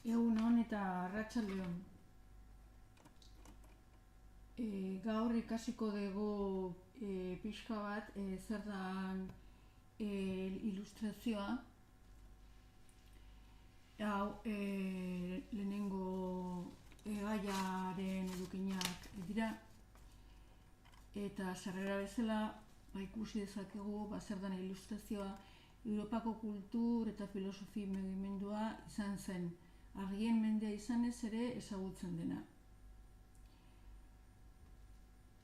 Egun on eta arratsalde on. Gaur ikasiko dugu pixka bat zer dan ilustrazioa. Hau lehenengo gaiaren edukinak dira. Eta sarrera bezala ikusi dezakegu zer dan ilustrazioa. Europako kultur eta filosofi mugimendua izan zen. Argien mendea izanez ere ezagutzen dena.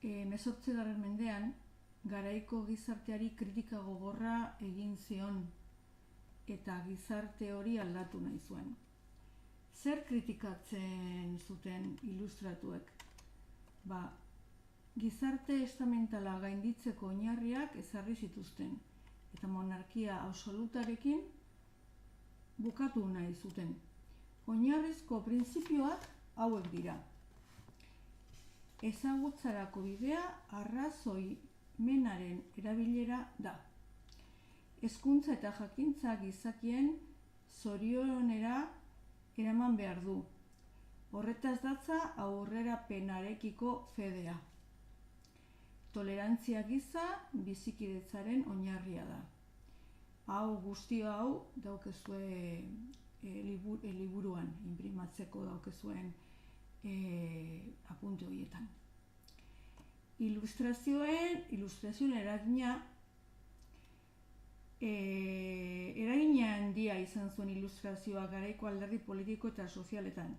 18. mendean, garaiko gizarteari kritika gogorra egin zion eta gizarte hori aldatu nahi zuen. Zer kritikatzen zuten ilustratuek? Gizarte estamentala gainditzeko oinarriak ezarri zituzten eta monarkia absolutarekin bukatu nahi zuten. Oinarrizko printzipioak hauek dira. Ezagutzarako bidea arrazoimenaren erabilera da. Hezkuntza eta jakintza gizakien zorionera eraman behar du. Horretaz datza aurrerapenarekiko fedea. Tolerantzia giza bizikidetzaren oinarria da. Hau guztio hau daukezue liburuan, inprimatzeko daukezuen apunte horietan. Ilustrazioen eragina handia izan zuen ilustrazioa garaiko alderdi politiko eta sozialetan.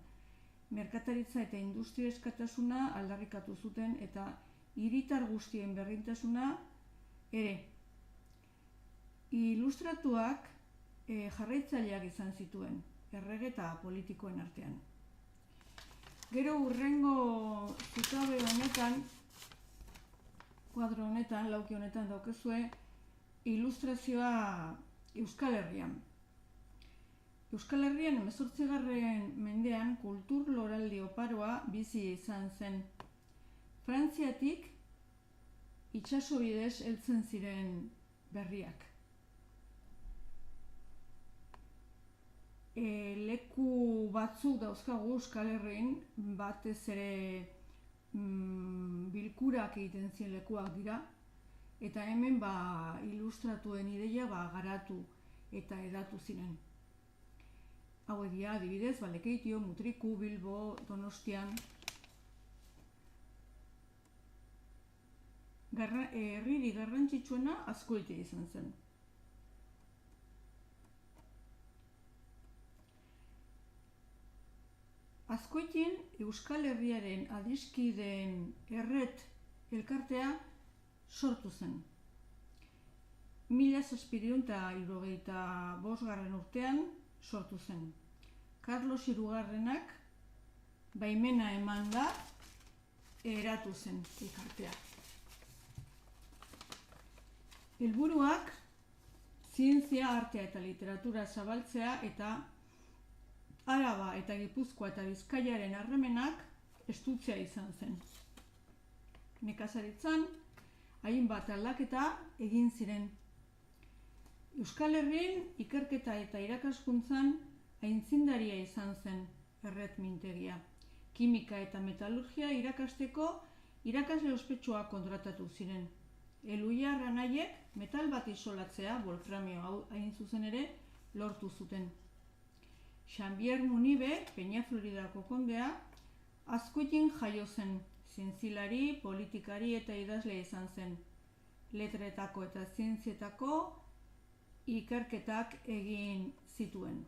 Merkataritza eta industria askatasuna aldarrikatu zuten eta hiritar guztien berdintasuna ere. Ilustratuak jarraitzaileak izan zituen, errege eta politikoen artean. Gero hurrengo zutabe honetan, kuadro honetan, lauki honetan daukezue, ilustrazioa Euskal Herrian. Euskal Herrian 18. mendean kultur loraldi oparoa bizi izan zen. Frantziatik itsaso bidez heltzen ziren berriak. Leku batzuk dauzkagu Euskal Herrin, batez ere bilkurak egiten ziren lekuak dira, eta hemen ilustratuen ideia garatu eta hedatu ziren. Hau dira, adibidez, Lekeitio, Mutriku, Bilbo, Donostian. Herriri garrantzitsuena Azkoitia izan zen. Azkoitien Euskal Herriaren adiskideen erret elkartea sortu zen. 1775 urtean sortu zen. Karlos Hirugarrenak baimena eman da eratu zen elkartea. Helburuak zientzia, artea eta literatura zabaltzea eta Araba eta Gipuzkoa eta Bizkaiaren harremanak estutzea izan zen. Nekazaritzan hainbat aldaketa egin ziren. Euskal Herrin ikerketa eta irakaskuntzan aitzindaria izan zen erret mintegia. Kimika eta metalurgia irakasteko irakasle ospetsuak kontratatu ziren. Eluiar anaiek metal bat isolatzea, wolframio hain zuzen ere, lortu zuten. Xanbier Munibe, Peñafloridako kondea, Azkoitien jaio zen, zientzilari, politikari eta idazle izan zen. Letretako eta zientzietako ikerketak egin zituen.